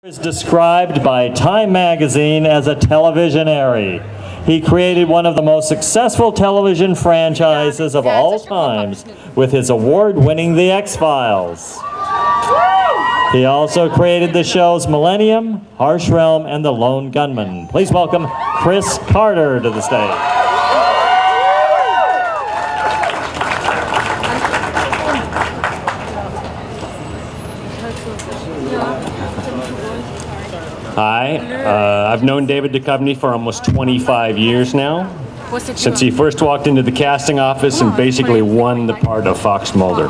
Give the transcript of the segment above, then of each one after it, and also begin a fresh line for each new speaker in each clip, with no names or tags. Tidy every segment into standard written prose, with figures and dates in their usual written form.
Is described by Time magazine as a televisionary. He created one of the most successful television franchises of all times with his award-winning The X-Files. He also created the shows Millennium, Harsh Realm, and The Lone Gunman. Please welcome Chris Carter to the stage. Hi, I've known David Duchovny for almost 25 years now, since he first walked into the casting office and basically won the part of Fox Mulder.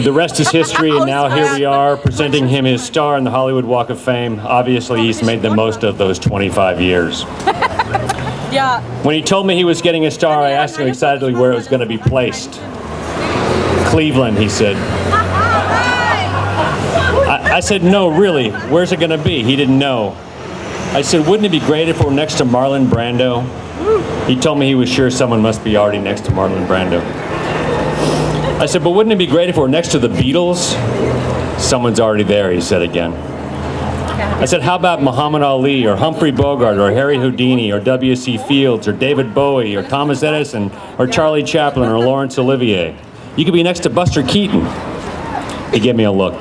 The rest is history, and now here we are presenting him his star on the Hollywood Walk of Fame. Obviously, he's made the most of those 25 years. When he told me he was getting a star, I asked him excitedly where it was going to be placed. Cleveland, he said. I said, no, really, where's it going to be? He didn't know. I said, wouldn't it be great if it were next to Marlon Brando? He told me he was sure someone must be already next to Marlon Brando. I said, but wouldn't it be great if it were next to the Beatles? Someone's already there, he said again. I said, how about Muhammad Ali, or Humphrey Bogart, or Harry Houdini, or W.C. Fields, or David Bowie, or Thomas Edison, or Charlie Chaplin, or Laurence Olivier? You could be next to Buster Keaton. He gave me a look.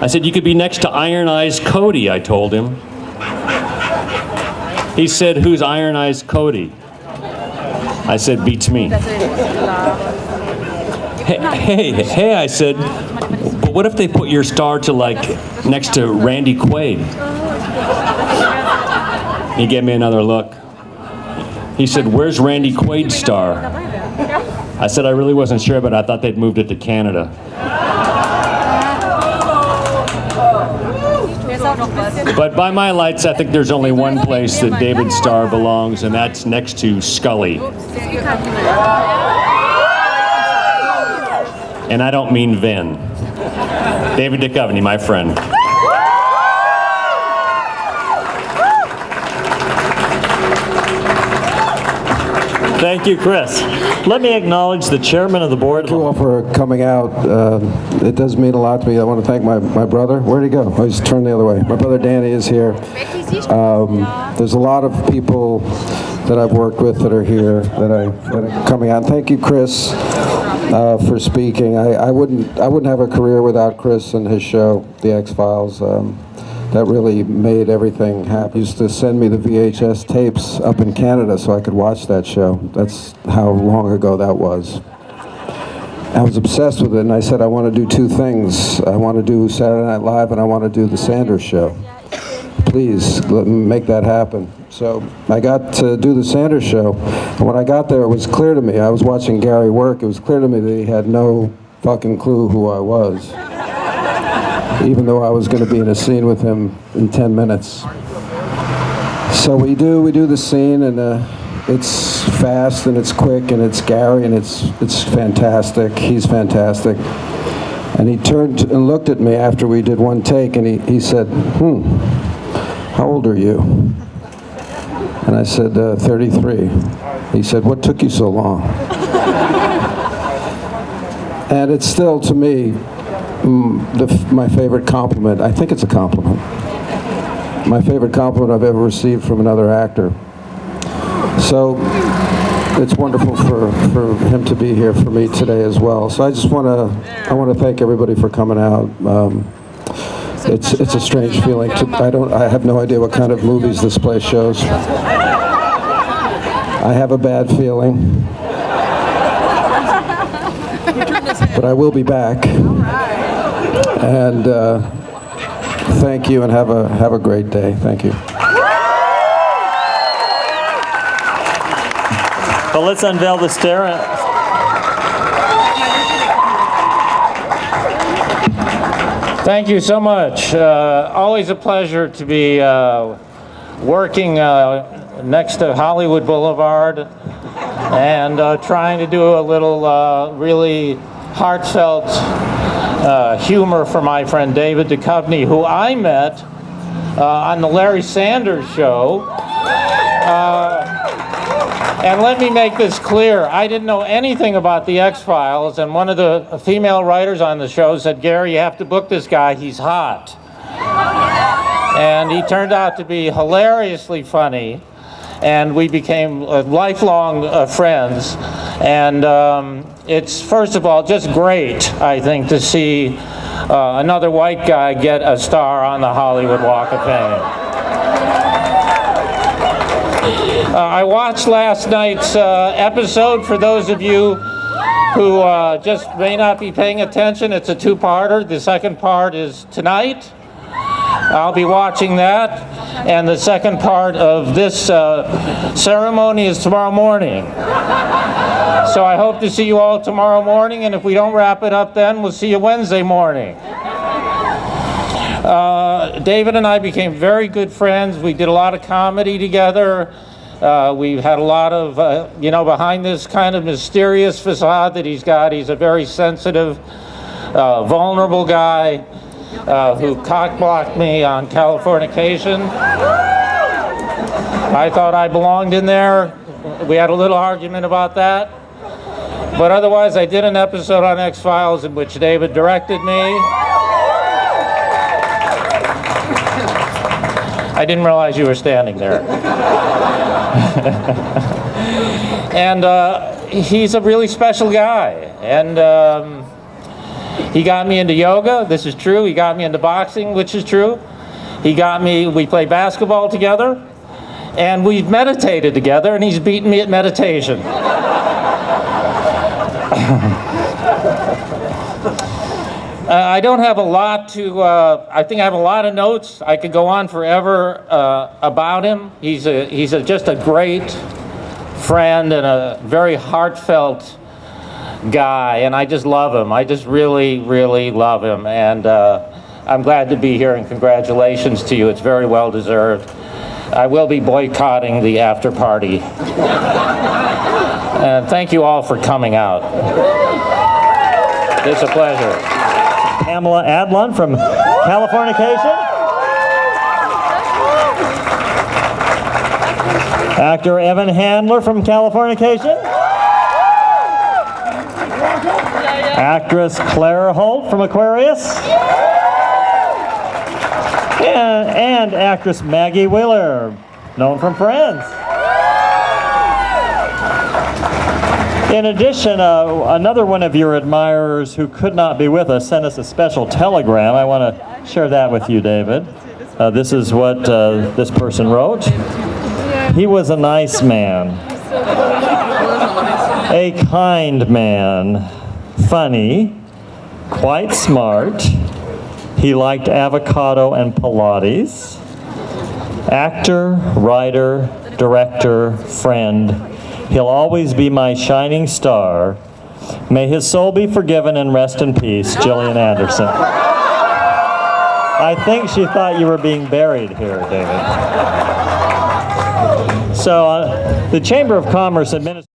I said, you could be next to Iron Eyes Cody, I told him. He said, who's Iron Eyes Cody? I said, beats me. Hey, I said, but what if they put your star to next to Randy Quaid? He gave me another look. He said, where's Randy Quaid's star? I said, I really wasn't sure, but I thought they'd moved it to Canada. But by my lights, I think there's only one place that David Starr belongs, and that's next to Scully. And I don't mean Vin. David Duchovny, my friend. Thank you, Chris. Let me acknowledge the chairman of the board.
Thank you all for coming out. It does mean a lot to me. I want to thank my brother. Where'd he go? Oh, he's turned the other way. My brother Danny is here. There's a lot of people that I've worked with that are here that are coming out. Thank you, Chris, for speaking. I wouldn't have a career without Chris and his show, The X-Files. That really made everything happen. He used to send me the VHS tapes up in Canada so I could watch that show. That's how long ago that was. I was obsessed with it, and I said, I want to do two things. I want to do Saturday Night Live, and I want to do the Sanders Show. Please, let me make that happen. So I got to do the Sanders Show, and when I got there, it was clear to me. I was watching Gary work. It was clear to me that he had no fucking clue who I was, even though I was going to be in a scene with him in 10 minutes. So we do the scene, and it's fast, and it's quick, and it's Gary, and it's fantastic. He's fantastic. And he turned and looked at me after we did one take, and he said, how old are you? And I said, 33. He said, what took you so long? And it's still, to me, my favorite compliment. I think it's a compliment. My favorite compliment I've ever received from another actor. So it's wonderful for him to be here for me today as well. So I just want to thank everybody for coming out. It's a strange feeling. I have no idea what kind of movies this place shows. I have a bad feeling, but I will be back. And thank you, and have a great day. Thank you.
Well, let's unveil the star.
Thank you so much. Always a pleasure to be working next to Hollywood Boulevard and trying to do a little really heartfelt humor for my friend David Duchovny, who I met on the Larry Sanders Show And let me make this clear. I didn't know anything about the X-Files, and one of the female writers on the show said, "Gary, you have to book this guy. He's hot." And he turned out to be hilariously funny, and we became lifelong friends. And it's, first of all, just great, I think, to see another white guy get a star on the Hollywood Walk of Fame. I watched last night's episode. For those of you who just may not be paying attention, it's a two-parter. The second part is tonight. I'll be watching that. And the second part of this ceremony is tomorrow morning. So I hope to see you all tomorrow morning, and if we don't wrap it up then, we'll see you Wednesday morning. David and I became very good friends. We did a lot of comedy together. We've had a lot of, behind this kind of mysterious facade that he's got, he's a very sensitive, vulnerable guy who cock-blocked me on Californication. I thought I belonged in there. We had a little argument about that. But otherwise, I did an episode on X-Files in which David directed me. I didn't realize you were standing there. And he's a really special guy. And he got me into yoga. This is true. He got me into boxing, which is true. We play basketball together. And we've meditated together, and he's beaten me at meditation. I don't have a lot to, I think I have a lot of notes. I could go on forever about him. He's just a great friend and a very heartfelt guy, and I just love him. I just really, really love him, and I'm glad to be here, and congratulations to you. It's very well deserved. I will be boycotting the after party. And thank you all for coming out. It's a pleasure.
Pamela Adlon from Californication. Actor Evan Handler from Californication. Actress Claire Holt from Aquarius. And actress Maggie Wheeler, known from Friends. In addition, another one of your admirers who could not be with us sent us a special telegram. I want to share that with you, David. This is what this person wrote. He was a nice man, a kind man, funny, quite smart. He liked avocado and Pilates. Actor, writer, director, friend. He'll always be my shining star. May his soul be forgiven and rest in peace, Gillian Anderson. I think she thought you were being buried here, David. So the Chamber of Commerce administration